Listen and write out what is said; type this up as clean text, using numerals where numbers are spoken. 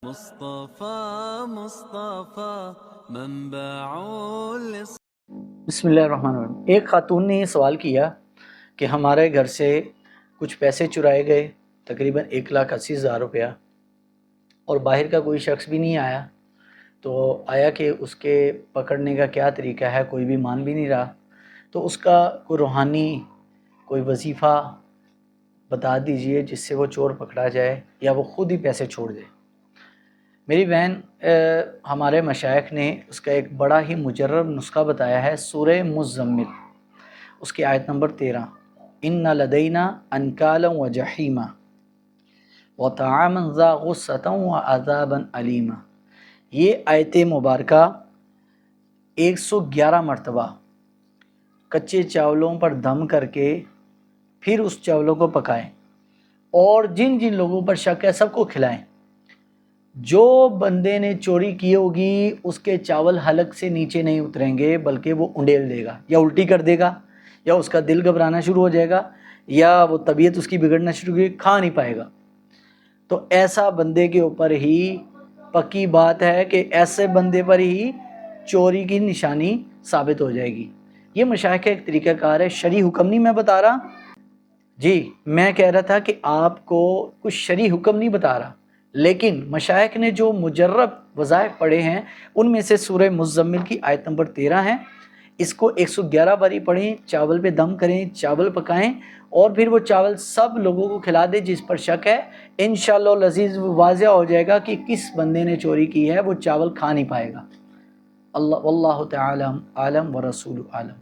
مصطفیٰ مصطفیٰ منبع بسم اللہ الرحمن الرحیم۔ ایک خاتون نے یہ سوال کیا کہ ہمارے گھر سے کچھ پیسے چرائے گئے، تقریباً 1,80,000 روپیہ، اور باہر کا کوئی شخص بھی نہیں آیا، تو آیا کہ اس کے پکڑنے کا کیا طریقہ ہے، کوئی بھی مان بھی نہیں رہا، تو اس کا کوئی روحانی کوئی وظیفہ بتا دیجئے جس سے وہ چور پکڑا جائے یا وہ خود ہی پیسے چھوڑ دے۔ میری بہن، ہمارے مشائخ نے اس کا ایک بڑا ہی مجرب نسخہ بتایا ہے، سورہ مزمل، اس کی آیت نمبر 13، ان لدینا انکالا و جحیما وطعاما ذا غصة وعذابا علیما۔ یہ آیت مبارکہ 111 مرتبہ کچے چاولوں پر دم کر کے پھر اس چاولوں کو پکائیں اور جن جن لوگوں پر شک ہے سب کو کھلائیں۔ جو بندے نے چوری کی ہوگی اس کے چاول حلق سے نیچے نہیں اتریں گے، بلکہ وہ انڈیل دے گا یا الٹی کر دے گا، یا اس کا دل گھبرانا شروع ہو جائے گا، یا وہ طبیعت اس کی بگڑنا شروع ہوگی، کھا نہیں پائے گا۔ تو ایسا بندے کے اوپر ہی پکی بات ہے کہ ایسے بندے پر ہی چوری کی نشانی ثابت ہو جائے گی۔ یہ مشائخ کا ایک طریقہ کار ہے، شرعی حکم نہیں میں بتا رہا جی، میں کہہ رہا تھا کہ آپ کو کچھ شرعی حکم نہیں بتا رہا، لیکن مشائخ نے جو مجرب وظائف پڑھے ہیں ان میں سے سورہ مزمل کی آیت نمبر 13 ہے۔ اس کو 111 باری پڑھیں، چاول پہ دم کریں، چاول پکائیں اور پھر وہ چاول سب لوگوں کو کھلا دیں جس پر شک ہے۔ انشاءاللہ العزیز واضح ہو جائے گا کہ کس بندے نے چوری کی ہے، وہ چاول کھا نہیں پائے گا۔ اللہ واللہ تعالی عالم ورسول عالم۔